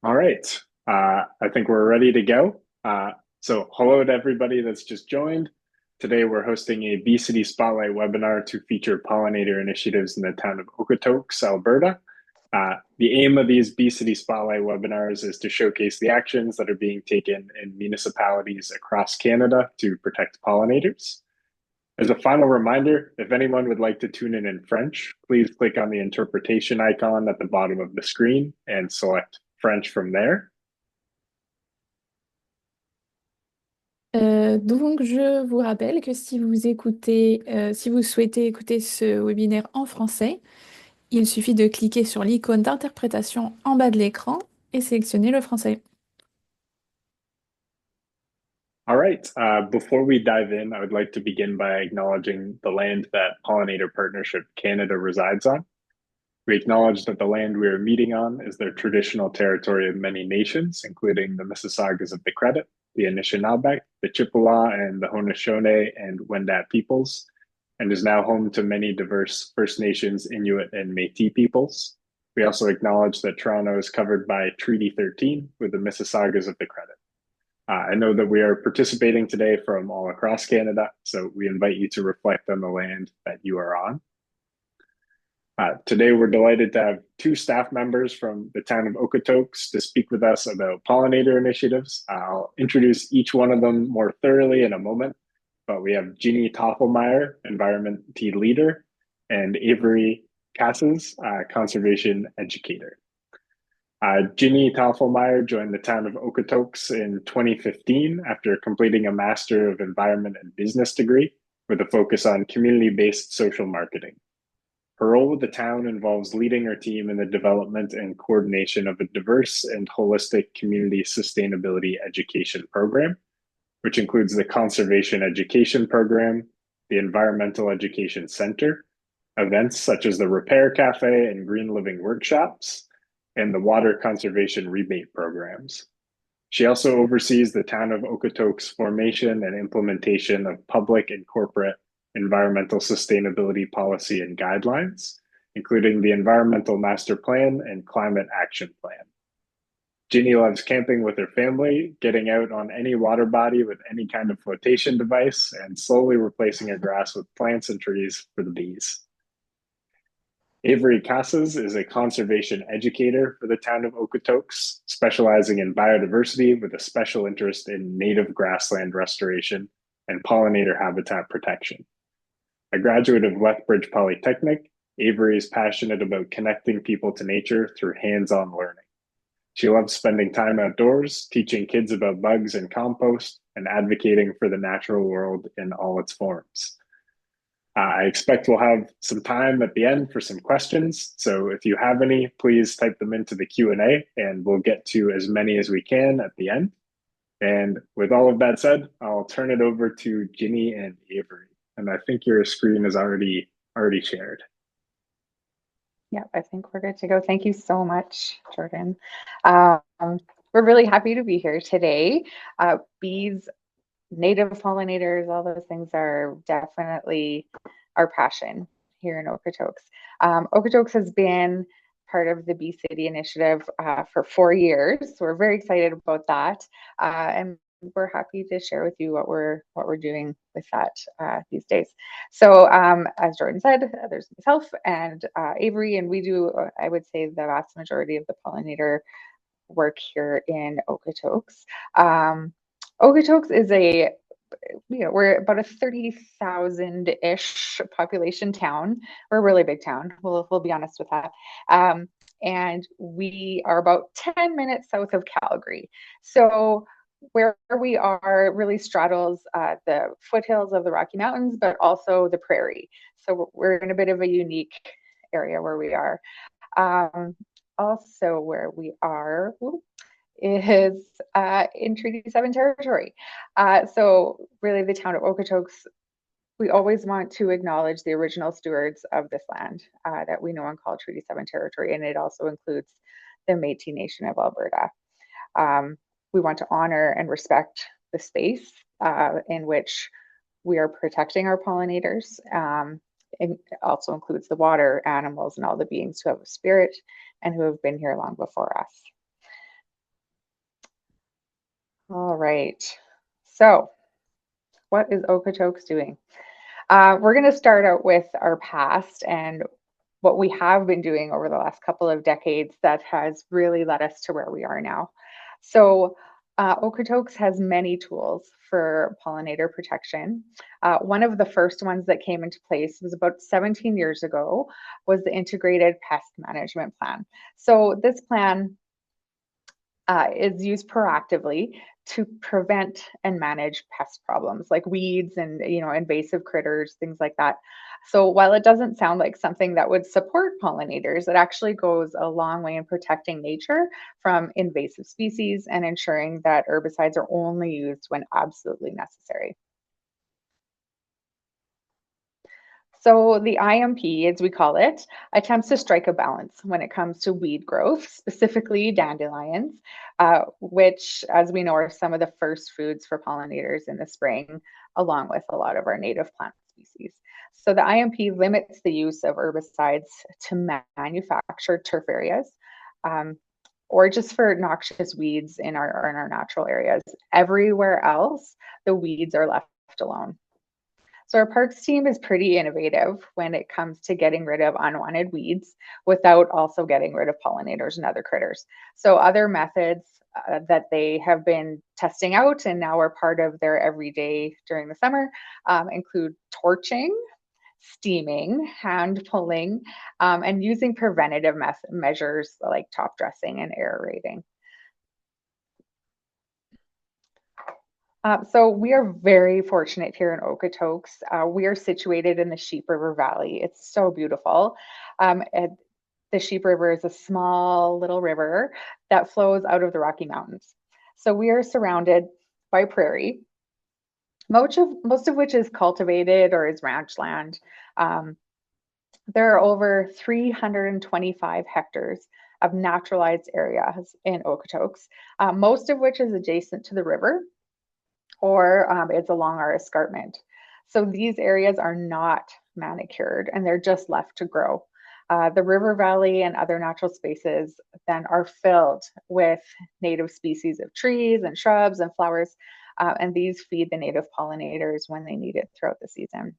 All right. I think we're ready to go. So hello to everybody that's just joined. Today we're hosting a Bee City Spotlight webinar to feature pollinator initiatives in the town of Okotoks, Alberta. The aim of these Bee City Spotlight webinars is to showcase the actions that are being taken in municipalities across Canada to protect pollinators. As a final reminder, if anyone would like to tune in French, please click on the interpretation icon at the bottom of the screen and select French from there. Donc, je vous rappelle que si vous souhaitez écouter ce webinaire en français, il suffit de cliquer sur l'icône d'interprétation en bas de l'écran et sélectionner le français. All right. Before we dive in, I would like to begin by acknowledging the land that Pollinator Partnership Canada resides on. We acknowledge that the land we are meeting on is the traditional territory of many nations, including the Mississaugas of the Credit, the Anishinaabe, the Chippewa, and the Haudenosaunee and Wendat peoples, and is now home to many diverse First Nations, Inuit, and Métis peoples. We also acknowledge that Toronto is covered by Treaty 13 with the Mississaugas of the Credit. I know that we are participating today from all across Canada, so we invite you to reflect on the land that you are on. Today, we're delighted to have two staff members from the town of Okotoks to speak with us about pollinator initiatives. I'll introduce each one of them more thoroughly in a moment, but we have Jinny Toffelmire, Environment Team Leader, and Avery Kaszas, Conservation Educator. Jinny Toffelmire joined the town of Okotoks in 2015 after completing a Master of Environment and Business degree with a focus on community-based social marketing. Her role with the town involves leading her team in the development and coordination of a diverse and holistic community sustainability education program, which includes the Conservation Education Program, the Environmental Education Center, events such as the Repair Cafe and Green Living workshops, and the Water Conservation Rebate programs. She also oversees the town of Okotoks' formation and implementation of public and corporate environmental sustainability policy and guidelines, including the Environmental Master Plan and Climate Action Plan. Jinny loves camping with her family, getting out on any water body with any kind of flotation device, and slowly replacing her grass with plants and trees for the bees. Avery Kaszas is a conservation educator for the town of Okotoks, specializing in biodiversity with a special interest in native grassland restoration and pollinator habitat protection. A graduate of Lethbridge Polytechnic, Avery is passionate about connecting people to nature through hands-on learning. She loves spending time outdoors, teaching kids about bugs and compost, and advocating for the natural world in all its forms. I expect we'll have some time at the end for some questions. So if you have any, please type them into the Q&A and we'll get to as many as we can at the end. And with all of that said, I'll turn it over to Jinny and Avery. And I think your screen is already shared. Yeah, I think we're good to go. Thank you so much, Jordan. We're really happy to be here today. Bees, native pollinators, all those things are definitely our passion here in Okotoks. Okotoks has been part of the Bee City initiative for 4 years. So we're very excited about that. And we're happy to share with you what we're doing with that these days. So as Jordan said, there's myself and Avery, and we do, I would say, the vast majority of the pollinator work here in Okotoks. Okotoks is we're about a 30,000-ish population town. We're a really big town. We'll be honest with that. And we are about 10 minutes south of Calgary. So where we are really straddles the foothills of the Rocky Mountains, but also the prairie. So we're in a bit of a unique area where we are. Also where we are is in Treaty 7 territory. So really the town of Okotoks, we always want to acknowledge the original stewards of this land that we know and call Treaty 7 territory, and it also includes the Métis Nation of Alberta. We want to honor and respect the space in which we are protecting our pollinators. It also includes the water, animals, and all the beings who have a spirit and who have been here long before us. All right. So what is Okotoks doing? We're going to start out with our past and what we have been doing over the last couple of decades that has really led us to where we are now. So Okotoks has many tools for pollinator protection. One of the first ones that came into place was about 17 years ago, was the Integrated Pest Management Plan. So this plan is used proactively to prevent and manage pest problems like weeds and invasive critters, things like that. So while it doesn't sound like something that would support pollinators, it actually goes a long way in protecting nature from invasive species and ensuring that herbicides are only used when absolutely necessary. So the IMP, as we call it, attempts to strike a balance when it comes to weed growth, specifically dandelions, which, as we know, are some of the first foods for pollinators in the spring, along with a lot of our native plant species. So the IMP limits the use of herbicides to manufactured turf areas, or just for noxious weeds in our natural areas. Everywhere else, the weeds are left alone. So our parks team is pretty innovative when it comes to getting rid of unwanted weeds without also getting rid of pollinators and other critters. So other methods that they have been testing out and now are part of their everyday during the summer include torching, steaming, hand pulling, and using preventative measures like top dressing and aerating. So we are very fortunate here in Okotoks. We are situated in the Sheep River Valley. It's so beautiful. The Sheep River is a small little river that flows out of the Rocky Mountains. So we are surrounded by prairie, most of which is cultivated or is ranch land. There are over 325 hectares of naturalized areas in Okotoks, most of which is adjacent to the river, or it's along our escarpment. So these areas are not manicured and they're just left to grow. The river valley and other natural spaces then are filled with native species of trees and shrubs and flowers, and these feed the native pollinators when they need it throughout the season.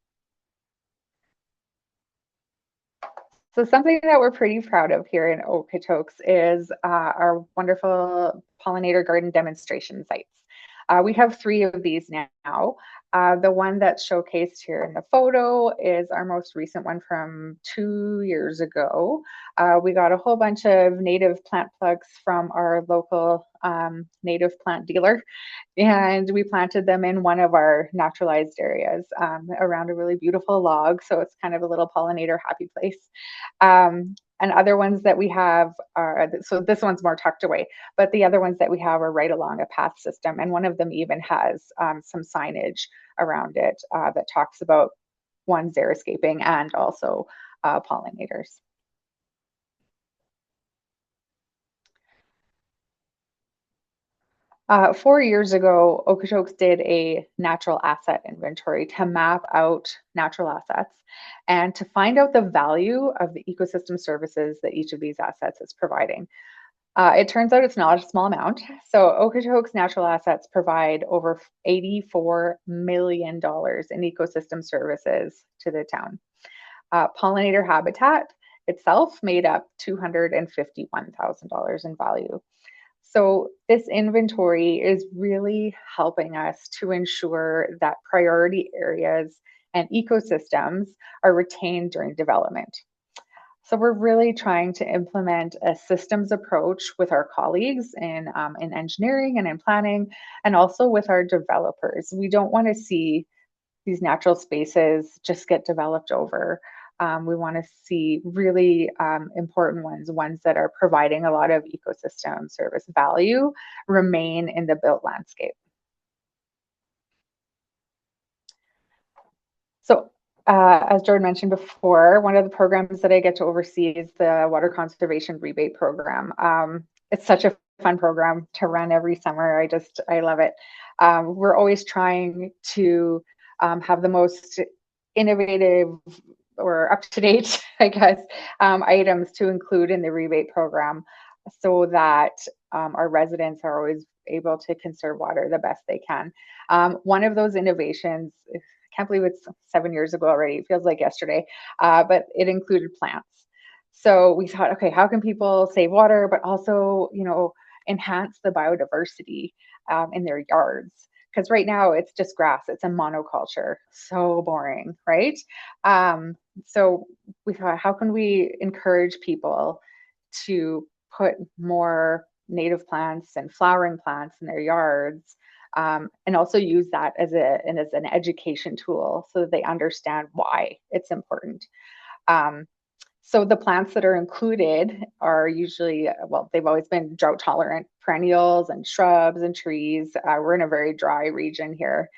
So something that we're pretty proud of here in Okotoks is our wonderful pollinator garden demonstration sites. We have 3 of these now. The one that's showcased here in the photo is our most recent one from 2 years ago. We got a whole bunch of native plant plugs from our local native plant dealer, and we planted them in one of our naturalized areas around a really beautiful log. So it's kind of a little pollinator happy place. And other ones that we have are, so this one's more tucked away, but the other ones that we have are right along a path system. And one of them even has some signage around it that talks about ones air escaping and also pollinators. Four years ago, Okotoks did a natural asset inventory to map out natural assets and to find out the value of the ecosystem services that each of these assets is providing. It turns out it's not a small amount. So Okotoks natural assets provide over $84 million in ecosystem services to the town. Pollinator habitat itself made up $251,000 in value. So this inventory is really helping us to ensure that priority areas and ecosystems are retained during development. So we're really trying to implement a systems approach with our colleagues in engineering and in planning, and also with our developers. We don't want to see these natural spaces just get developed over. We want to see really important ones that are providing a lot of ecosystem service value, remain in the built landscape. So as Jordan mentioned before, one of the programs that I get to oversee is the Water Conservation Rebate Program. It's such a fun program to run every summer. I love it. We're always trying to have the most innovative or up-to-date, I guess, items to include in the rebate program so that our residents are always able to conserve water the best they can. One of those innovations, I can't believe it's 7 years ago already, it feels like yesterday, but it included plants. So we thought, okay, how can people save water, but also, enhance the biodiversity in their yards? Because right now it's just grass, it's a monoculture, so boring, right? So we thought, how can we encourage people to put more native plants and flowering plants in their yards, and also use that as an education tool so that they understand why it's important. So the plants that are included are usually, well, they've always been drought tolerant perennials and shrubs and trees. We're in a very dry region here.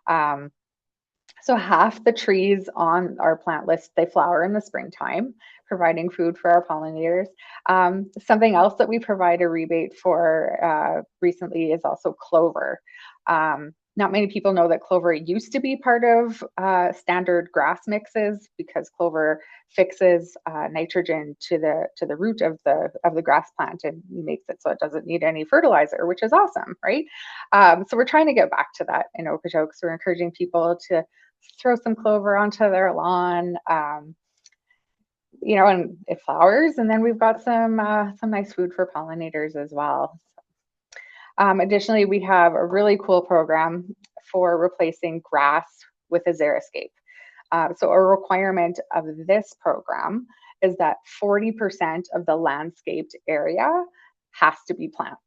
So half the trees on our plant list, they flower in the springtime, providing food for our pollinators. Something else that we provide a rebate for recently is also clover. Not many people know that clover used to be part of standard grass mixes because clover fixes nitrogen to the root of the grass plant and makes it so it doesn't need any fertilizer, which is awesome, right? So we're trying to get back to that in Okotoks. We're encouraging people to throw some clover onto their lawn, and it flowers. And then we've got some nice food for pollinators as well. Additionally, we have a really cool program for replacing grass with a xeriscape. So a requirement of this program is that 40% of the landscaped area has to be plants.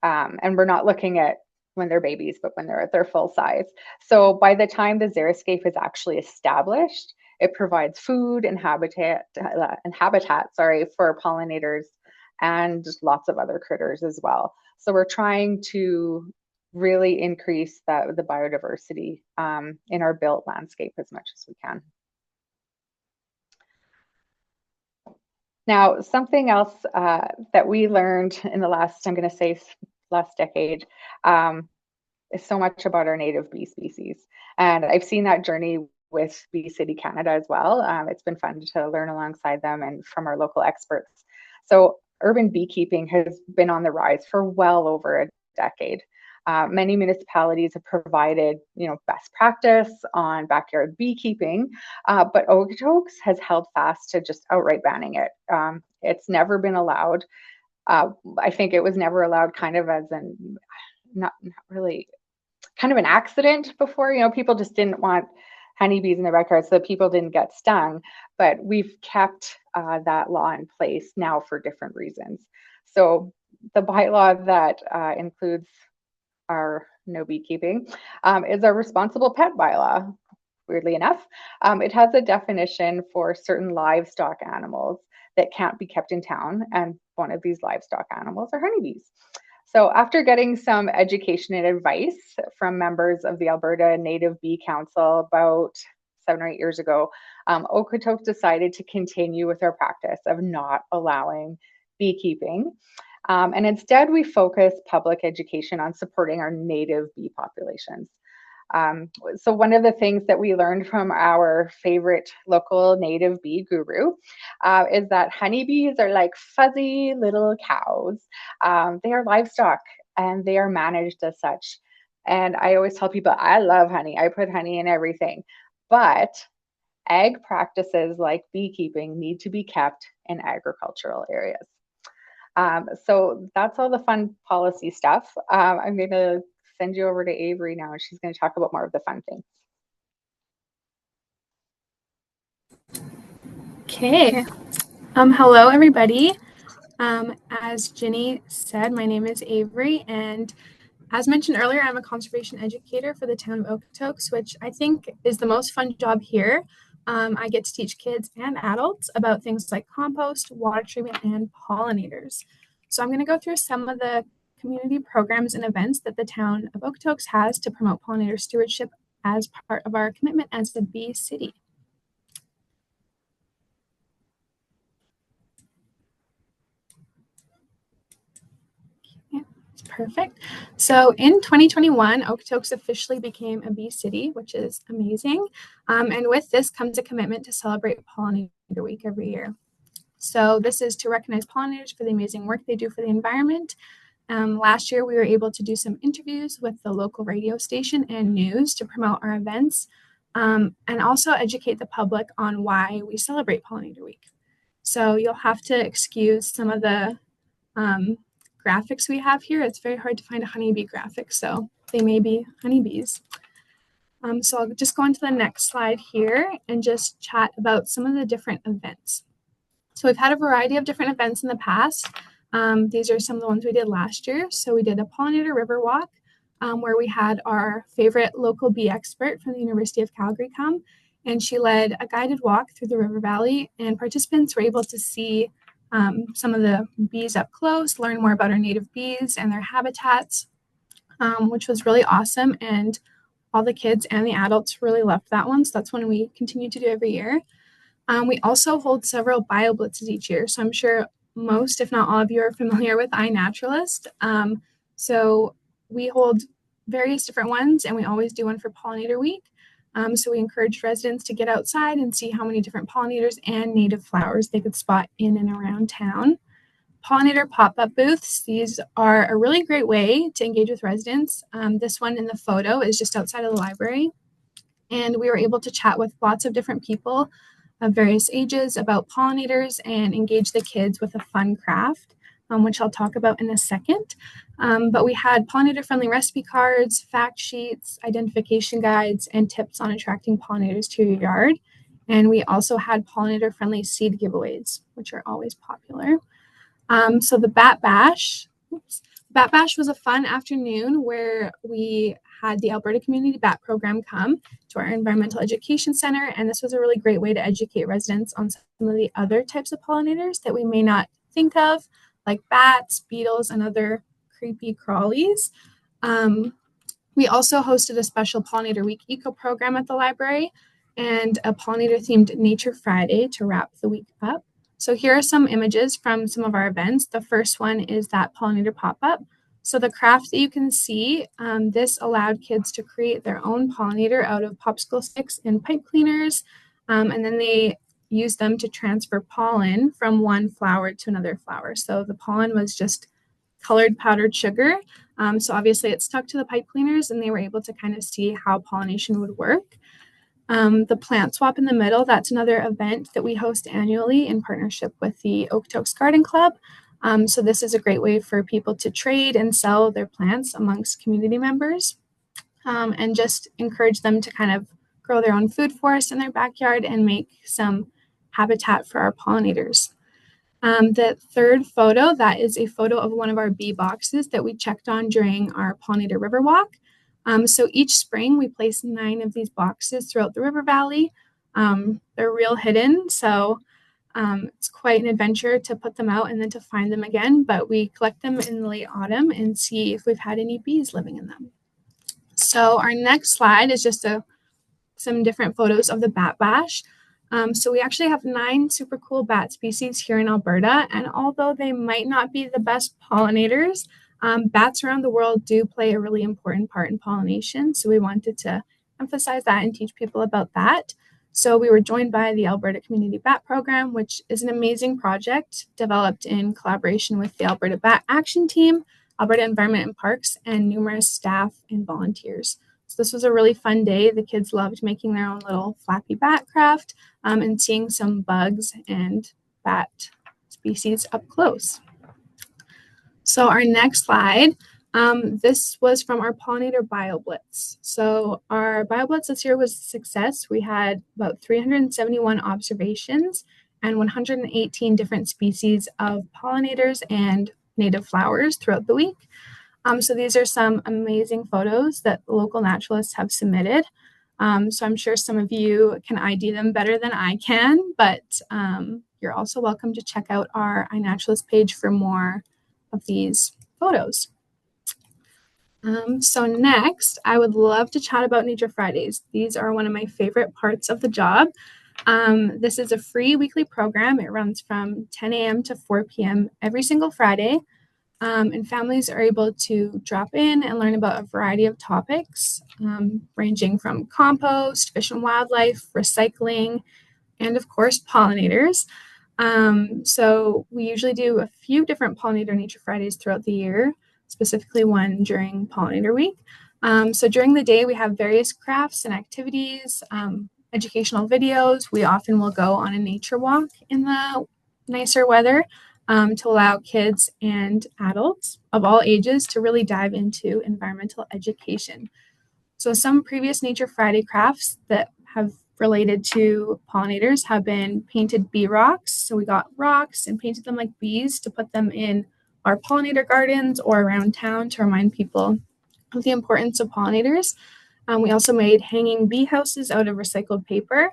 And we're not looking at when they're babies, but when they're at their full size. So by the time the xeriscape is actually established, it provides food and habitat, for pollinators and lots of other critters as well. So we're trying to really increase the biodiversity in our built landscape as much as we can. Now, something else that we learned in the last decade is so much about our native bee species. And I've seen that journey with Bee City Canada as well. It's been fun to learn alongside them and from our local experts. So urban beekeeping has been on the rise for well over a decade. Many municipalities have provided, best practice on backyard beekeeping, but Okotoks has held fast to just outright banning it. It's never been allowed. I think it was never allowed kind of as not really kind of an accident before. People just didn't want honeybees in their backyard so that people didn't get stung. But we've kept that law in place now for different reasons. So the bylaw that includes our no beekeeping is our responsible pet bylaw. Weirdly enough, it has a definition for certain livestock animals that can't be kept in town, and one of these livestock animals are honeybees. So after getting some education and advice from members of the Alberta Native Bee Council about 7 or 8 years ago, Okotoks decided to continue with our practice of not allowing beekeeping. And instead, we focus public education on supporting our native bee populations. So one of the things that we learned from our favorite local native bee guru is that honeybees are like fuzzy little cows. They are livestock and they are managed as such. And I always tell people, I love honey. I put honey in everything. But ag practices like beekeeping need to be kept in agricultural areas. So that's all the fun policy stuff. I'm going to send you over to Avery now, and she's going to talk about more of the fun things. Okay. Hello, everybody. As Jinny said, my name is Avery, and as mentioned earlier, I'm a conservation educator for the town of Okotoks, which I think is the most fun job here. I get to teach kids and adults about things like compost, water treatment, and pollinators. So I'm going to go through some of the community programs and events that the town of Okotoks has to promote pollinator stewardship as part of our commitment as the bee city. Perfect. So in 2021, Okotoks officially became a bee city, which is amazing. And with this comes a commitment to celebrate Pollinator Week every year. So this is to recognize pollinators for the amazing work they do for the environment. Last year, we were able to do some interviews with the local radio station and news to promote our events, and also educate the public on why we celebrate Pollinator Week. So you'll have to excuse some of the graphics we have here. It's very hard to find a honeybee graphic, so they may be honeybees. So I'll just go on to the next slide here and just chat about some of the different events. So we've had a variety of different events in the past. These are some of the ones we did last year. So we did a pollinator river walk where we had our favorite local bee expert from the University of Calgary come, and she led a guided walk through the river valley, and participants were able to see some of the bees up close, learn more about our native bees and their habitats, which was really awesome. And all the kids and the adults really loved that one. So that's one we continue to do every year. We also hold several bio blitzes each year. So I'm sure most, if not all of you, are familiar with iNaturalist. So we hold various different ones, and we always do one for Pollinator Week. So we encourage residents to get outside and see how many different pollinators and native flowers they could spot in and around town. Pollinator pop-up booths. These are a really great way to engage with residents. This one in the photo is just outside of the library. And we were able to chat with lots of different people of various ages about pollinators and engage the kids with a fun craft, which I'll talk about in a second. But we had pollinator-friendly recipe cards, fact sheets, identification guides, and tips on attracting pollinators to your yard. And we also had pollinator-friendly seed giveaways, which are always popular. So the Bat Bash was a fun afternoon where we had the Alberta Community Bat Program come to our Environmental Education Center, and this was a really great way to educate residents on some of the other types of pollinators that we may not think of, like bats, beetles, and other creepy crawlies. We also hosted a special Pollinator Week Eco program at the library and a pollinator-themed Nature Friday to wrap the week up. So here are some images from some of our events. The first one is that pollinator pop-up. So the craft that you can see, this allowed kids to create their own pollinator out of popsicle sticks and pipe cleaners, and then they used them to transfer pollen from one flower to another flower. So the pollen was just colored powdered sugar. So obviously it stuck to the pipe cleaners, and they were able to kind of see how pollination would work. The plant swap in the middle, that's another event that we host annually in partnership with the Okotoks Garden Club. So this is a great way for people to trade and sell their plants amongst community members, and just encourage them to kind of grow their own food forest in their backyard and make some habitat for our pollinators. The third photo, that is a photo of one of our bee boxes that we checked on during our Pollinator River Walk. So each spring we place 9 of these boxes throughout the river valley. They're real hidden, so it's quite an adventure to put them out and then to find them again, but we collect them in the late autumn and see if we've had any bees living in them. So our next slide is just some different photos of the Bat Bash. So we actually have 9 super cool bat species here in Alberta, and although they might not be the best pollinators, bats around the world do play a really important part in pollination. So we wanted to emphasize that and teach people about that. So we were joined by the Alberta Community Bat Program, which is an amazing project developed in collaboration with the Alberta Bat Action Team, Alberta Environment and Parks, and numerous staff and volunteers. So this was a really fun day. The kids loved making their own little flappy bat craft and seeing some bugs and bat species up close. So our next slide, this was from our Pollinator Bio Blitz. So our Bio Blitz this year was a success. We had about 371 observations and 118 different species of pollinators and native flowers throughout the week. So these are some amazing photos that local naturalists have submitted. So I'm sure some of you can ID them better than I can, but you're also welcome to check out our iNaturalist page for more of these photos. So next, I would love to chat about Nature Fridays. These are one of my favorite parts of the job. This is a free weekly program. It runs from 10 a.m. to 4 p.m. every single Friday. And families are able to drop in and learn about a variety of topics, ranging from compost, fish and wildlife, recycling, and of course, pollinators. So we usually do a few different Pollinator Nature Fridays throughout the year. specifically one during Pollinator Week. So during the day, we have various crafts and activities, educational videos. We often will go on a nature walk in the nicer weather to allow kids and adults of all ages to really dive into environmental education. So some previous Nature Friday crafts that have related to pollinators have been painted bee rocks. So we got rocks and painted them like bees to put them in our pollinator gardens or around town to remind people of the importance of pollinators. We also made hanging bee houses out of recycled paper.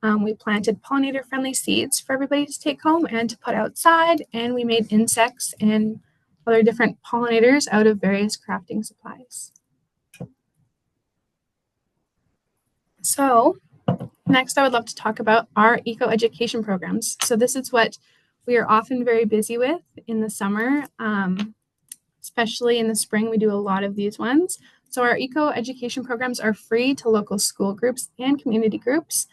We planted pollinator-friendly seeds for everybody to take home and to put outside, and we made insects and other different pollinators out of various crafting supplies. So next, I would love to talk about our eco-education programs. So this is what we are often very busy with in the summer, especially in the spring. We do a lot of these ones. So our eco-education programs are free to local school groups and community groups.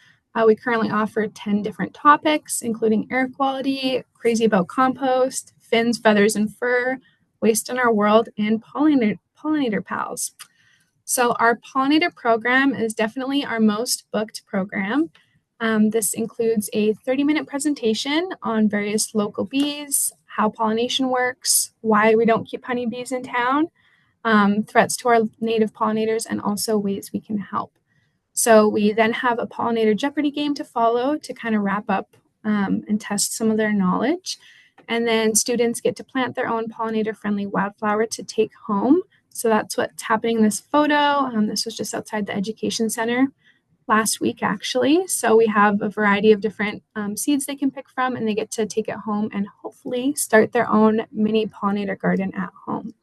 We currently offer 10 different topics, including air quality, crazy about compost, fins, feathers, and fur, waste in our world, and pollinator pals. So our pollinator program is definitely our most booked program. This includes a 30-minute presentation on various local bees, how pollination works, why we don't keep honeybees in town, threats to our native pollinators, and also ways we can help. So we then have a pollinator Jeopardy game to follow to kind of wrap up and test some of their knowledge. And then students get to plant their own pollinator-friendly wildflower to take home. So that's what's happening in this photo. This was just outside the Education Center last week, actually. So we have a variety of different seeds they can pick from, and they get to take it home and hopefully start their own mini pollinator garden at home.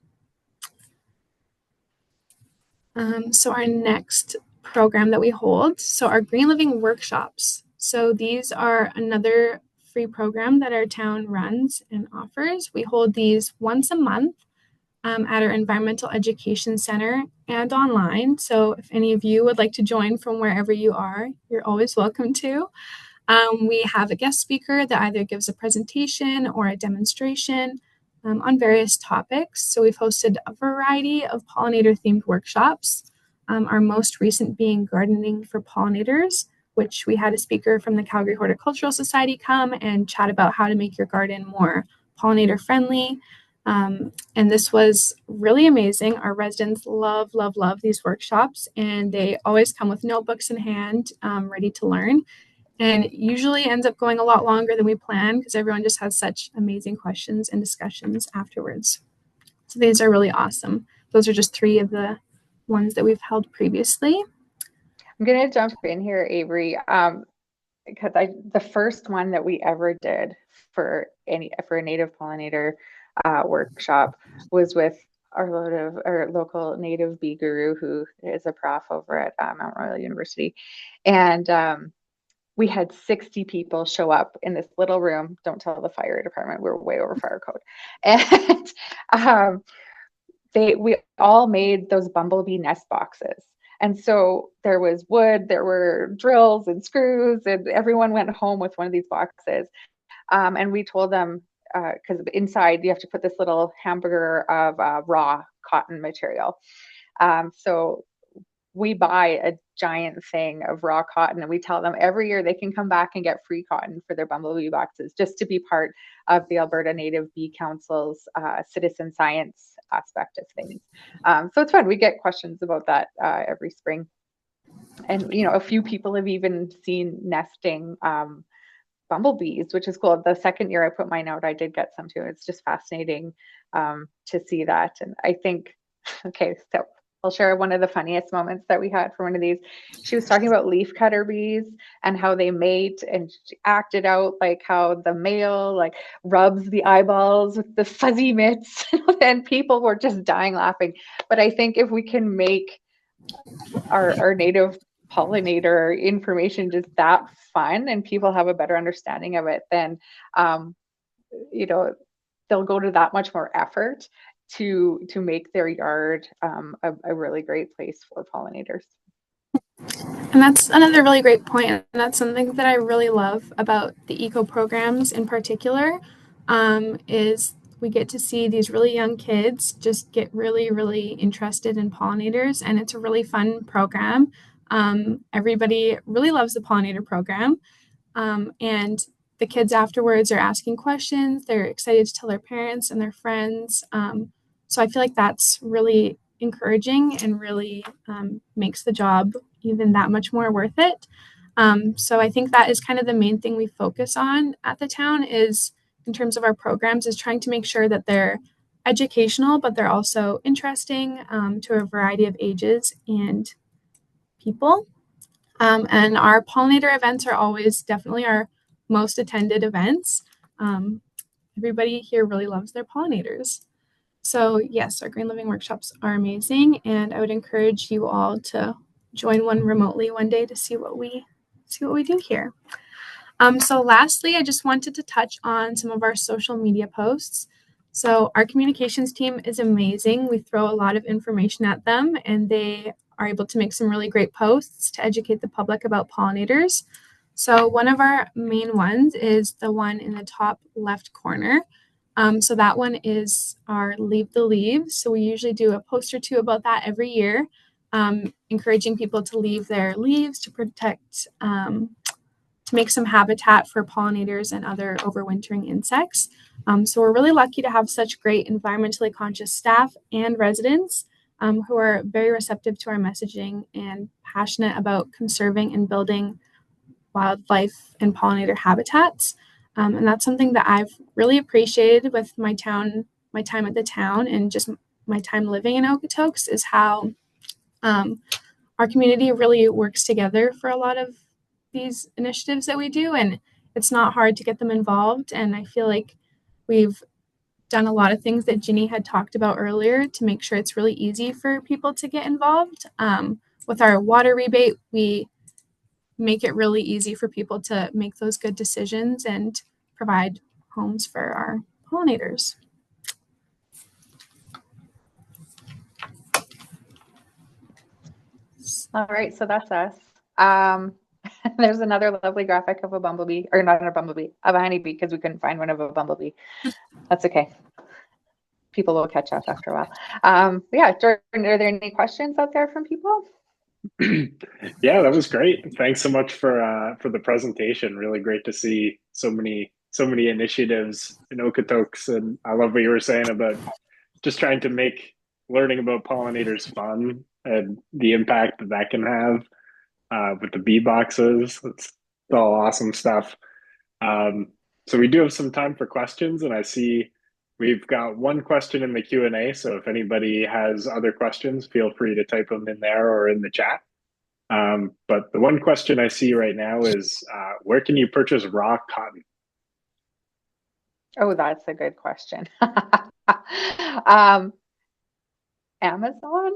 So our next program that we hold, so our Green Living workshops. So these are another free program that our town runs and offers. We hold these once a month at our Environmental Education Center and online. So if any of you would like to join from wherever you are, you're always welcome to. We have a guest speaker that either gives a presentation or a demonstration on various topics. So we've hosted a variety of pollinator-themed workshops, our most recent being Gardening for Pollinators, which we had a speaker from the Calgary Horticultural Society come and chat about how to make your garden more pollinator-friendly. And this was really amazing. Our residents love these workshops, and they always come with notebooks in hand, ready to learn. And it usually ends up going a lot longer than we planned because everyone just has such amazing questions and discussions afterwards. So these are really awesome. Those are just 3 of the ones that we've held previously. I'm going to jump in here, Avery, because the first one that we ever did for a native pollinator workshop was with our local native bee guru, who is a prof over at Mount Royal University. And we had 60 people show up in this little room. Don't tell the fire department, we're way over fire code. And we all made those bumblebee nest boxes. And so there was wood, there were drills and screws, and everyone went home with one of these boxes. And we told them, because inside you have to put this little hamburger of raw cotton material. So we buy a giant thing of raw cotton, and we tell them every year they can come back and get free cotton for their bumblebee boxes, just to be part of the Alberta Native Bee Council's citizen science aspect of things. So it's fun. We get questions about that every spring. And, a few people have even seen nesting bumblebees, which is cool. The second year I put mine out, I did get some too. It's just fascinating to see that. And I think, okay, so I'll share one of the funniest moments that we had for one of these. She was talking about leafcutter bees and how they mate, and she acted out like how the male rubs the eyeballs with the fuzzy mitts, and people were just dying laughing. But I think if we can make our native pollinator information just that fun and people have a better understanding of it, then they'll go to that much more effort to make their yard a really great place for pollinators. And that's another really great point. And that's something that I really love about the eco programs in particular, is we get to see these really young kids just get really, really interested in pollinators, and it's a really fun program. Everybody really loves the pollinator program, and the kids afterwards are asking questions. They're excited to tell their parents and their friends. So I feel like that's really encouraging and really makes the job even that much more worth it. So I think that is kind of the main thing we focus on at the town, is in terms of our programs, is trying to make sure that they're educational, but they're also interesting to a variety of ages and people. And our pollinator events are always definitely our most attended events. Everybody here really loves their pollinators. So yes, our green living workshops are amazing, and I would encourage you all to join one remotely one day to see what we do here. So lastly, I just wanted to touch on some of our social media posts. So our communications team is amazing. We throw a lot of information at them, and they are able to make some really great posts to educate the public about pollinators. So one of our main ones is the one in the top left corner. So that one is our Leave the Leaves. So we usually do a post or two about that every year, encouraging people to leave their leaves to protect, to make some habitat for pollinators and other overwintering insects. So we're really lucky to have such great environmentally conscious staff and residents who are very receptive to our messaging and passionate about conserving and building wildlife and pollinator habitats. And that's something that I've really appreciated with my time at the town, and just my time living in Okotoks, is how our community really works together for a lot of these initiatives that we do, and it's not hard to get them involved. And I feel like we've done a lot of things that Jinny had talked about earlier to make sure it's really easy for people to get involved. With our water rebate, we make it really easy for people to make those good decisions and provide homes for our pollinators. All right, so that's us. There's another lovely graphic of a bumblebee, or not a bumblebee, of a honeybee, because we couldn't find one of a bumblebee. That's okay. People will catch up after a while. Yeah, Jordan, are there any questions out there from people? Yeah, that was great. Thanks so much for the presentation. Really great to see so many initiatives in Okotoks, and I love what you were saying about just trying to make learning about pollinators fun and the impact that that can have with the bee boxes. It's all awesome stuff. So we do have some time for questions, and I see we've got one question in the Q&A. So if anybody has other questions, feel free to type them in there or in the chat. But the one question I see right now is, where can you purchase raw cotton? Oh, that's a good question. Amazon?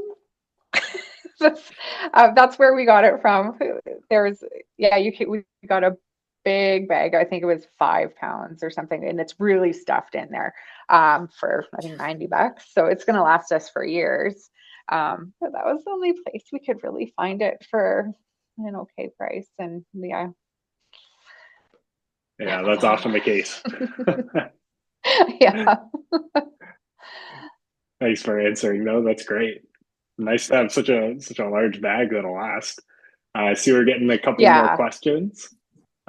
That's where we got it from. We got a big bag. I think it was 5 pounds or something, and it's really stuffed in there for I think $90. So it's going to last us for years. But that was the only place we could really find it for an okay price. And yeah, that's often the case. Yeah. Thanks for answering, though. That's great. Nice to have such a large bag that'll last. I see we're getting a couple more questions.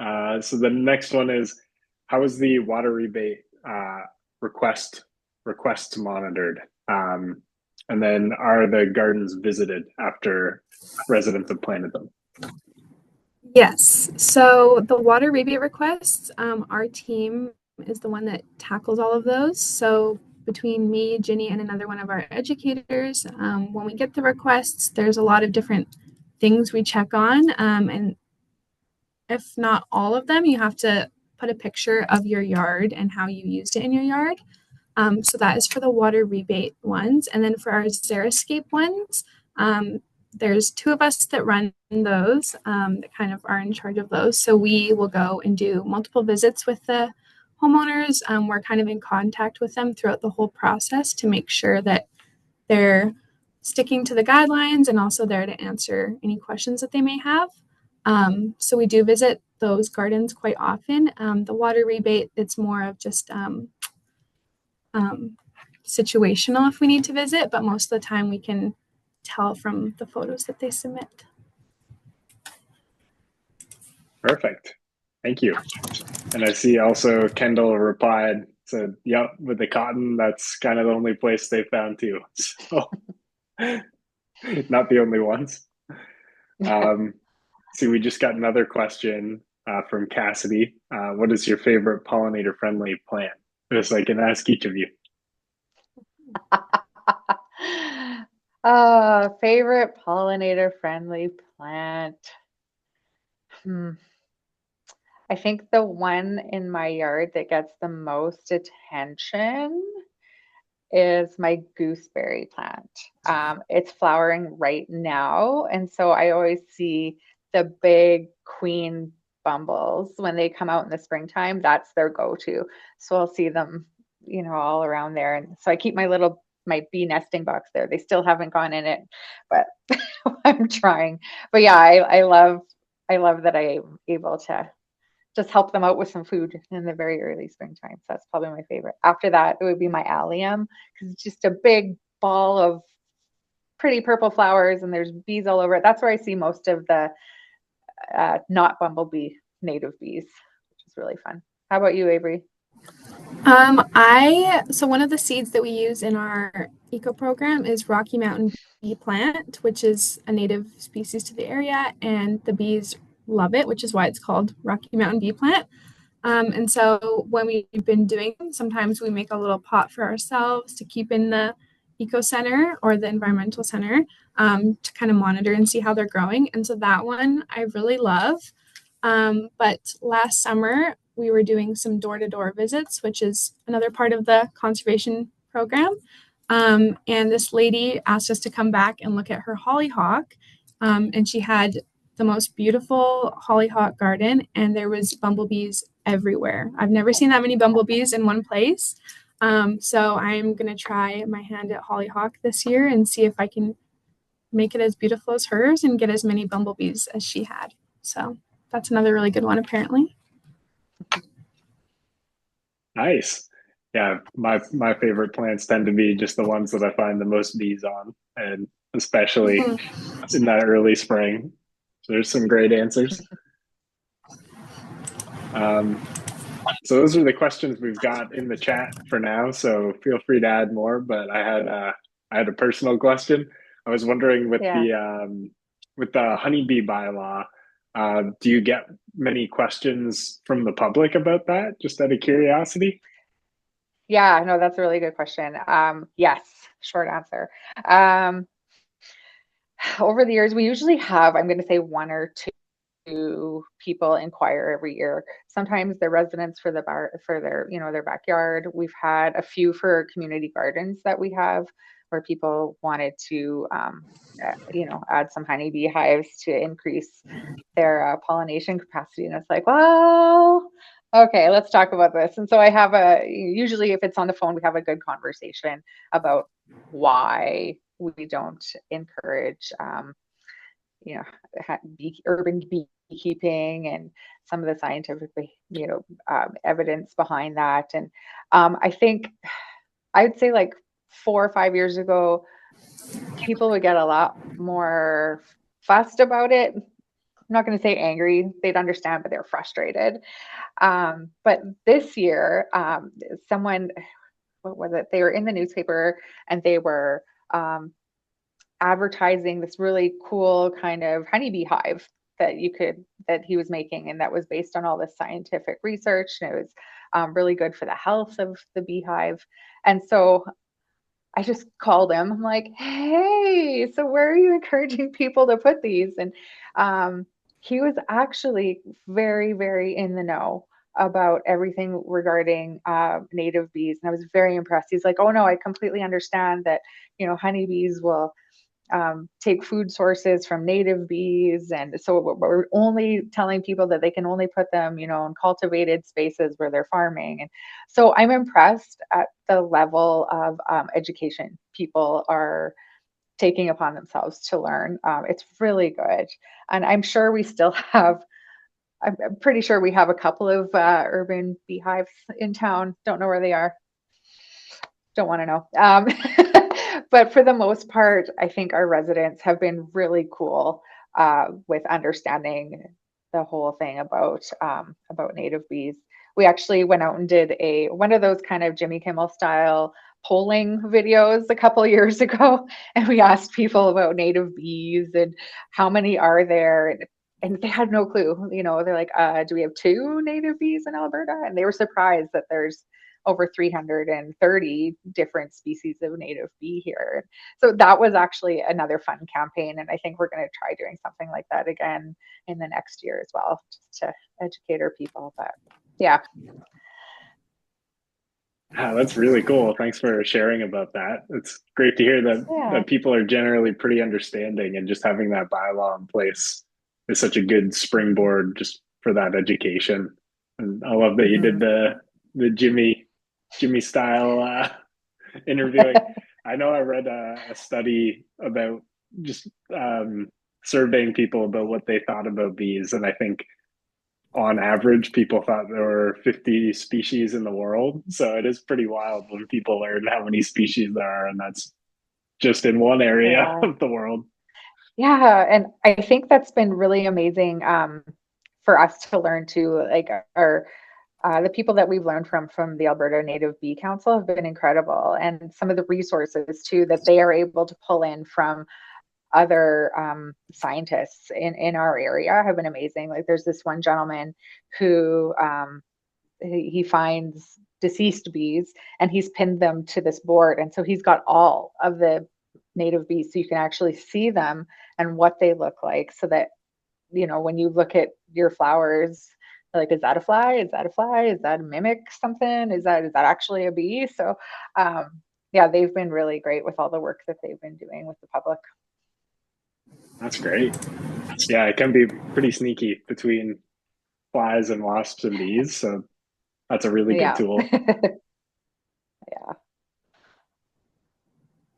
So the next one is, how is the water rebate requests monitored? And then, are the gardens visited after residents have planted them? Yes. So the water rebate requests, our team is the one that tackles all of those. So between me, Jinny, and another one of our educators, when we get the requests, there's a lot of different things we check on. And if not all of them, you have to put a picture of your yard and how you used it in your yard. So that is for the water rebate ones. And then for our Xeriscape ones, there's 2 of us that run those, that kind of are in charge of those. So we will go and do multiple visits with the homeowners. We're kind of in contact with them throughout the whole process to make sure that they're sticking to the guidelines and also there to answer any questions that they may have. So we do visit those gardens quite often. The water rebate, it's more of just situational if we need to visit, but most of the time we can tell from the photos that they submit. Perfect. Thank you. And I see also Kendall replied, said, yep, with the cotton, that's kind of the only place they found too. So not the only ones. See, we just got another question from Cassidy. What is your favorite pollinator friendly plant? Just I can ask each of you. Favorite pollinator friendly plant. I think the one in my yard that gets the most attention is my gooseberry plant. It's flowering right now, and so I always see the big queen bumbles when they come out in the springtime. That's their go-to. So I'll see them, you know, all around there, and so I keep my bee nesting box there. They still haven't gone in it, but I'm trying. But yeah, I love that I'm able to just help them out with some food in the very early springtime. So that's probably my favorite. After that, it would be my allium, because it's just a big ball of pretty purple flowers and there's bees all over it. That's where I see most of the not bumblebee native bees, which is really fun. How about you, Avery? So one of the seeds that we use in our eco program is Rocky Mountain bee plant, which is a native species to the area, and the bees love it, which is why it's called Rocky Mountain bee plant. And so when we've been doing them, sometimes we make a little pot for ourselves to keep in the eco center or the environmental center, to kind of monitor and see how they're growing. And so that one I really love. But last summer we were doing some door-to-door visits, which is another part of the conservation program. And this lady asked us to come back and look at her hollyhock. And she had the most beautiful hollyhock garden, and there was bumblebees everywhere. I've never seen that many bumblebees in one place. So I'm going to try my hand at hollyhock this year and see if I can make it as beautiful as hers and get as many bumblebees as she had. So that's another really good one, apparently. Nice. Yeah, my favorite plants tend to be just the ones that I find the most bees on, and especially in that early spring. So there's some great answers. So those are the questions we've got in the chat for now. So feel free to add more. But I had a personal question. I was wondering with the honeybee bylaw, do you get many questions from the public about that? Just out of curiosity. Yeah, no, that's a really good question. Yes, short answer. Over the years, we usually have, I'm going to say, one or two people inquire every year. Sometimes they're residents for their, you know, their backyard. We've had a few for community gardens that we have, where people wanted to, you know, add some honeybee hives to increase their pollination capacity. And it's like, well, okay, let's talk about this. And so I have usually if it's on the phone, we have a good conversation about why we don't encourage, you know, urban beekeeping and some of the scientific, you know, evidence behind that. And I think I'd say like 4 or 5 years ago, people would get a lot more fussed about it. I'm not going to say angry, they'd understand, but they're frustrated. But this year, someone, what was it? They were in the newspaper and they were advertising this really cool kind of honeybee hive that he was making, and that was based on all this scientific research, and it was really good for the health of the beehive. And so I just called him. I'm like, hey, so where are you encouraging people to put these? And he was actually very, very in the know about everything regarding native bees. And I was very impressed. He's like, oh no, I completely understand that, you know, honeybees will take food sources from native bees. And so we're only telling people that they can only put them, you know, in cultivated spaces where they're farming. And so I'm impressed at the level of education people are taking upon themselves to learn. It's really good. And I'm sure we still have, I'm pretty sure we have a couple of urban beehives in town. Don't know where they are. don't want to know. But for the most part, I think our residents have been really cool with understanding the whole thing about native bees. We actually went out and did one of those kind of Jimmy Kimmel style polling videos a couple years ago, and we asked people about native bees and how many are there, and they had no clue. You know, they're like, do we have 2 native bees in Alberta? And they were surprised that there's over 330 different species of native bee here. So that was actually another fun campaign, and I think we're going to try doing something like that again in the next year as well, just to educate our people. But yeah. That's really cool. Thanks for sharing about that. It's great to hear that people are generally pretty understanding, and just having that bylaw in place is such a good springboard just for that education. And I love that you did the Jimmy style interviewing. I know I read a study about just surveying people about what they thought about bees, and I think on average, people thought there were 50 species in the world. So it is pretty wild when people learn how many species there are, and that's just in one area of the world. Yeah, and I think that's been really amazing for us to learn too. Like the people that we've learned from the Alberta Native Bee Council have been incredible, and some of the resources too that they are able to pull in from other scientists in our area have been amazing. Like there's this one gentleman who he finds deceased bees and he's pinned them to this board, and so he's got all of the native bees so you can actually see them and what they look like, so that, you know, when you look at your flowers, like, is that a fly? Is that a fly? Is that a mimic something? Is that actually a bee? So yeah, they've been really great with all the work that they've been doing with the public. That's great. Yeah, it can be pretty sneaky between flies and wasps and bees. So that's a really good tool. Yeah.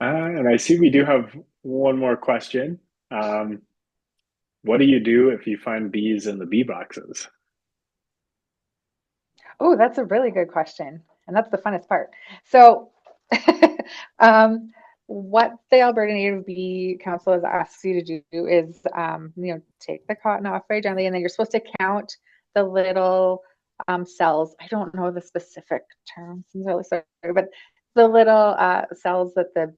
And I see we do have one more question. What do you do if you find bees in the bee boxes? Oh, that's a really good question. And that's the funnest part. So what the Alberta Native Bee Council has asked you to do is, you know, take the cotton off very gently, and then you're supposed to count the little cells. I don't know the specific terms, I'm really sorry, but the little cells that the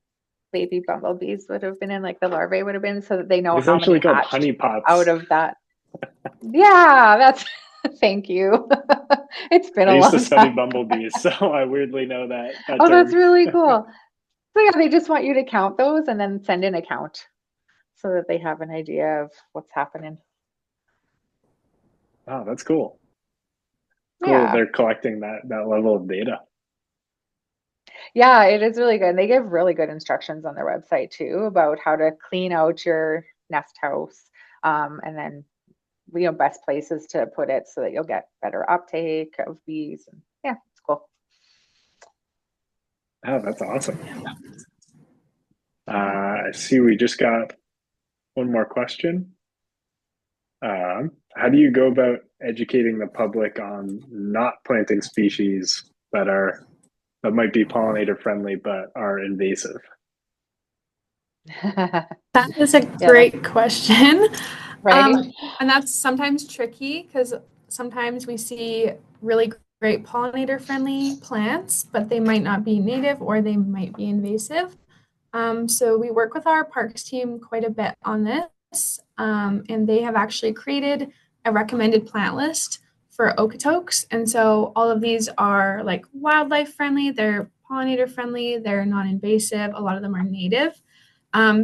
baby bumblebees would have been in, like the larvae would have been, so that they know It's how actually many called hatched honey pots out of that. Yeah, that's thank you. It's been I a used to long study time. bumblebees, so I weirdly know that Oh, term. that's really cool. So yeah, they just want you to count those and then send in a count so that they have an idea of what's happening. Oh, that's cool. Cool. Yeah. They're collecting that level of data. Yeah, it is really good. And they give really good instructions on their website too about how to clean out your nest house, and then, you know, best places to put it so that you'll get better uptake of bees. And yeah, it's cool. Oh, that's awesome. I see we just got one more question. How do you go about educating the public on not planting species that might be pollinator friendly but are invasive? That is a great question. Right. And that's sometimes tricky because sometimes we see really great pollinator friendly plants, but they might not be native or they might be invasive. So we work with our parks team quite a bit on this, and they have actually created a recommended plant list for Okotoks. And so all of these are like wildlife friendly, they're pollinator friendly, they're non-invasive, a lot of them are native.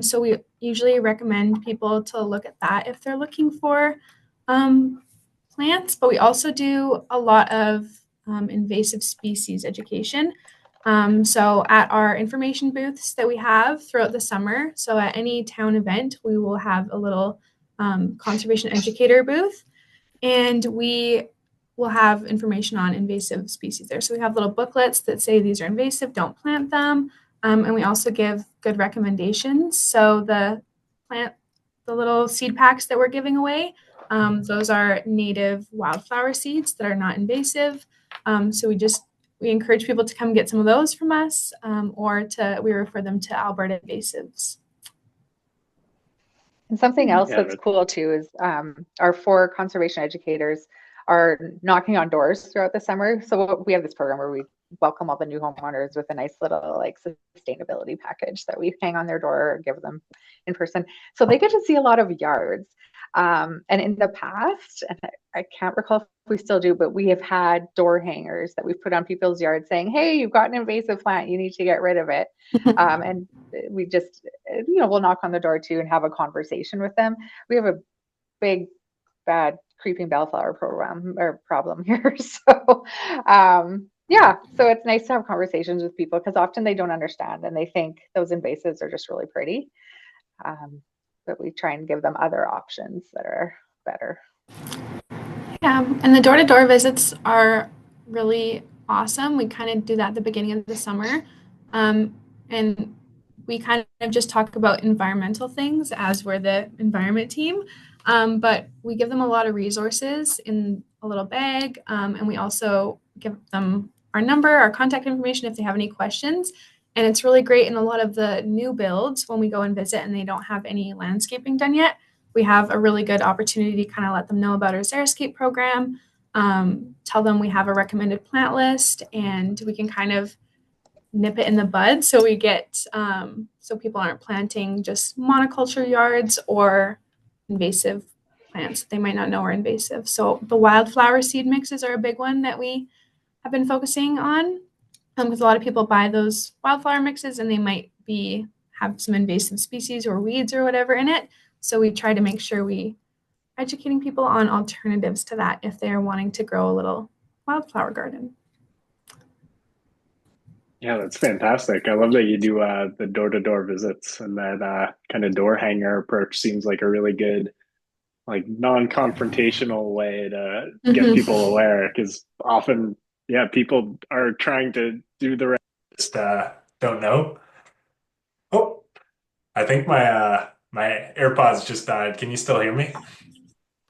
So we usually recommend people to look at that if they're looking for plants, but we also do a lot of invasive species education. So at our information booths that we have throughout the summer, so at any town event, we will have a little conservation educator booth, and we will have information on invasive species there. So we have little booklets that say these are invasive, don't plant them. And we also give good recommendations. So the little seed packs that we're giving away, those are native wildflower seeds that are not invasive. So we we encourage people to come get some of those from us, or we refer them to Alberta Invasives. And something else that's cool too is our 4 conservation educators are knocking on doors throughout the summer. So we have this program where we welcome all the new homeowners with a nice little like sustainability package that we hang on their door or give them in person. So they get to see a lot of yards. And in the past, and I can't recall if we still do, but we have had door hangers that we've put on people's yards saying, hey, you've got an invasive plant, you need to get rid of it. And we just, we'll knock on the door too and have a conversation with them. We have a big, bad creeping bellflower problem here. So, so it's nice to have conversations with people because often they don't understand and they think those invasives are just really pretty. But we try and give them other options that are better. Yeah, and the door-to-door visits are really awesome. We kind of do that at the beginning of the summer. And we kind of just talk about environmental things as we're the environment team. But we give them a lot of resources in a little bag. And we also give them our number, our contact information if they have any questions. And it's really great in a lot of the new builds when we go and visit and they don't have any landscaping done yet. We have a really good opportunity to kind of let them know about our Xeriscape program, tell them we have a recommended plant list, and we can kind of nip it in the bud so we get so people aren't planting just monoculture yards or invasive plants that they might not know are invasive. So the wildflower seed mixes are a big one that we have been focusing on. Because a lot of people buy those wildflower mixes and they might have some invasive species or weeds or whatever in it. So we try to make sure we educating people on alternatives to that if they're wanting to grow a little wildflower garden. Yeah, that's fantastic. I love that you do the door-to-door visits, and that kind of door hanger approach seems like a really good, like non-confrontational way to get people aware, because often people are trying to do the right, just don't know. Oh, I think my my AirPods just died. Can you still hear me?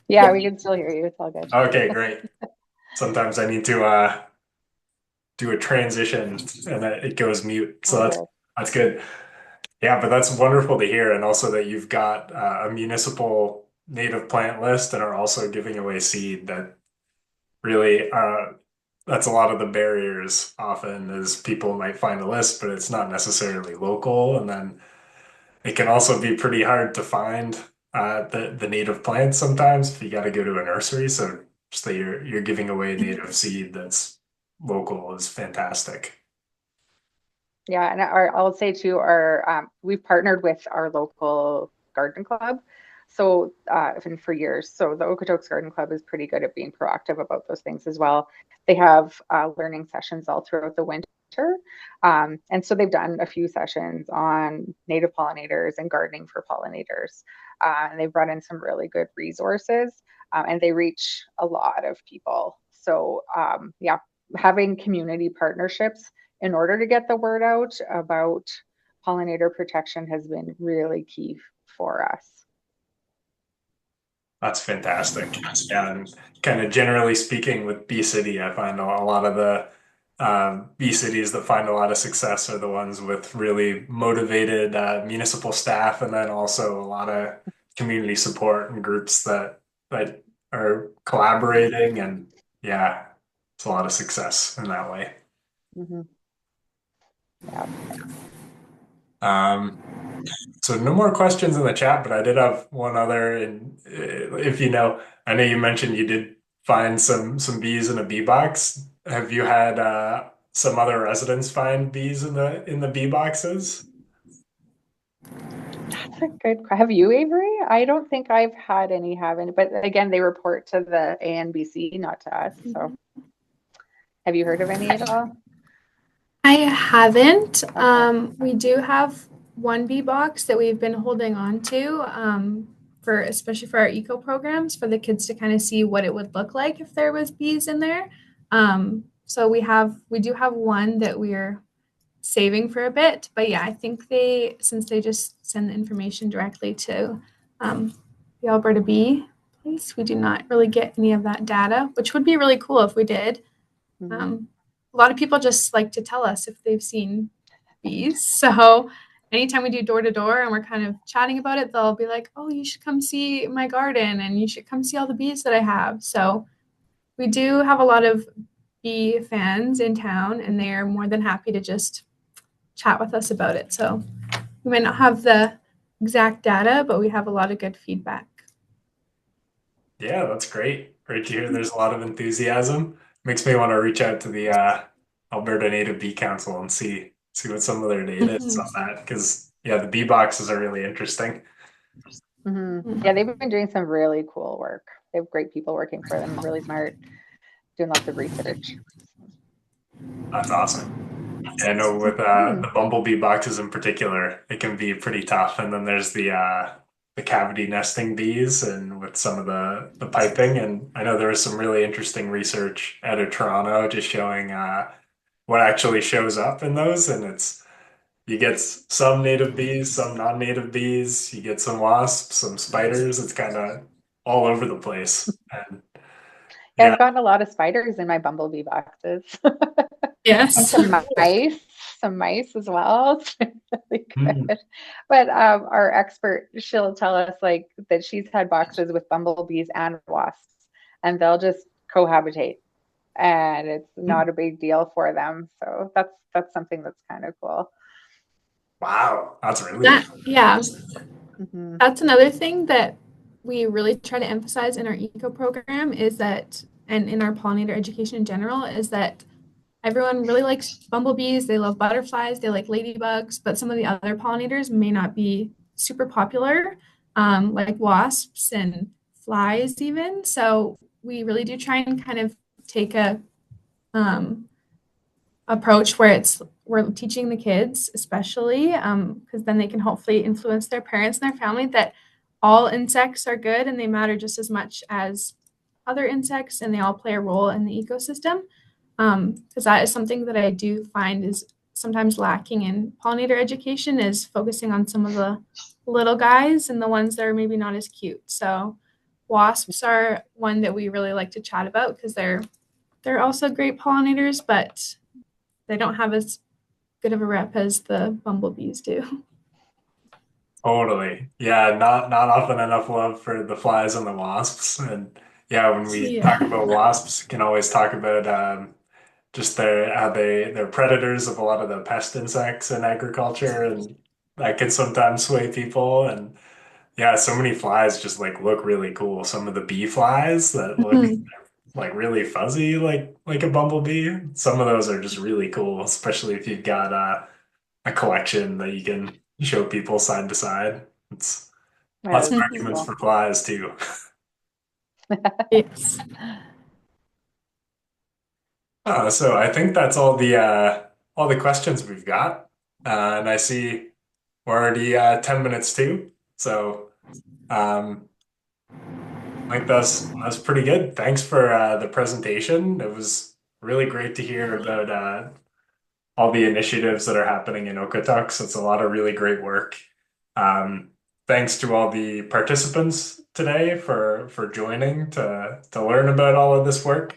Yeah, we can still hear you. It's all good. Okay, great. Sometimes I need to do a transition and it goes mute. So that's good. Yeah, but that's wonderful to hear, and also that you've got a municipal native plant list and are also giving away seed. That really that's a lot of the barriers often is people might find a list, but it's not necessarily local. And then it can also be pretty hard to find the native plants sometimes if you got to go to a nursery. So just that you're giving away native seed that's local is fantastic. Yeah, and I'll say too, we've partnered with our local garden club. So for years, so the Okotoks Garden Club is pretty good at being proactive about those things as well. They have learning sessions all throughout the winter. And so they've done a few sessions on native pollinators and gardening for pollinators. And they've brought in some really good resources and they reach a lot of people. So having community partnerships in order to get the word out about pollinator protection has been really key for us. That's fantastic. And kind of generally speaking with Bee City, I find a lot of the Bee cities that find a lot of success are the ones with really motivated municipal staff, and then also a lot of community support and groups that are collaborating, and yeah, it's a lot of success in that way. Yeah. So no more questions in the chat, but I did have one other. And if I know you mentioned you did find some bees in a bee box. Have you had some other residents find bees in the bee boxes? That's a good. Have you, Avery? I don't think I've had any. But again, they report to the ANBC, not to us. So, have you heard of any at all? I haven't. We do have one bee box that we've been holding on to especially for our eco programs for the kids to kind of see what it would look like if there was bees in there. So we do have one that we're saving for a bit, but yeah, I think since they just send the information directly to the Alberta Bee Place, we do not really get any of that data, which would be really cool if we did. a lot of people just like to tell us if they've seen bees. So anytime we do door to door and we're kind of chatting about it, they'll be like, oh, you should come see my garden and you should come see all the bees that I have. So we do have a lot of bee fans in town, and they are more than happy to just chat with us about it. So we might not have the exact data, but we have a lot of good feedback. Yeah, that's great. Great to hear there's a lot of enthusiasm. Makes me want to reach out to the Alberta Native Bee Council and see what some of their data is on that. Because yeah, the bee boxes are really interesting. Yeah, they've been doing some really cool work. They have great people working for them, really smart, doing lots of research. That's awesome. Yeah, I know with the bumblebee boxes in particular, it can be pretty tough. And then there's the cavity nesting bees and with some of the piping. And I know there was some really interesting research out of Toronto just showing what actually shows up in those. And you get some native bees, some non-native bees, you get some wasps, some spiders. It's kind of all over the place. And Yeah, yeah, I've gotten a lot of spiders in my bumblebee boxes. Yes. And some mice as well. It's been really Mm. good. But our expert, she'll tell us like that she's had boxes with bumblebees and wasps, and they'll just cohabitate, and it's not a big deal for them. So that's something that's kind of cool. Wow, that's really Yeah. Mhm. That's another thing that we really try to emphasize in our eco program is that, and in our pollinator education in general, is that everyone really likes bumblebees. They love butterflies. They like ladybugs, but some of the other pollinators may not be super popular, like wasps and flies even. So we really do try and kind of take a approach where we're teaching the kids, especially because then they can hopefully influence their parents and their family that all insects are good and they matter just as much as other insects and they all play a role in the ecosystem. Because that is something that I do find is sometimes lacking in pollinator education is focusing on some of the little guys and the ones that are maybe not as cute. So wasps are one that we really like to chat about because they're also great pollinators, but they don't have as good of a rep as the bumblebees do. Totally. Yeah, not often enough love for the flies and the wasps. And yeah, when we talk about wasps, we can always talk about just how they're predators of a lot of the pest insects in agriculture, and that can sometimes sway people. And yeah, so many flies just like look really cool. Some of the bee flies that look like really fuzzy, like a bumblebee. Some of those are just really cool, especially if you've got a collection that you can show people side to side. It's lots of That's arguments cool. for flies too. Yes. So I think that's all the questions we've got, and I see we're already 10 minutes too. So I think that's pretty good. Thanks for the presentation. It was really great to hear about all the initiatives that are happening in Okotoks. It's a lot of really great work. Thanks to all the participants today for joining to learn about all of this work.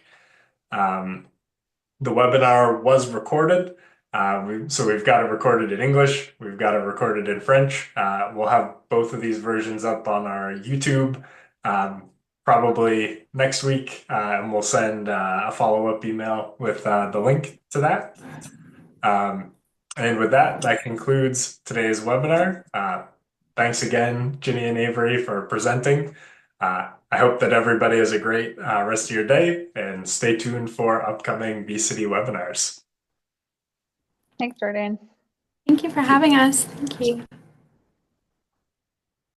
The webinar was recorded. So we've got it recorded in English. We've got it recorded in French. We'll have both of these versions up on our YouTube probably next week, and we'll send a follow-up email with the link to that. And with that concludes today's webinar. Thanks again, Jinny and Avery, for presenting. I hope that everybody has a great rest of your day and stay tuned for upcoming Bee City webinars. Thanks, Jordan. Thank you for having us. Thank you.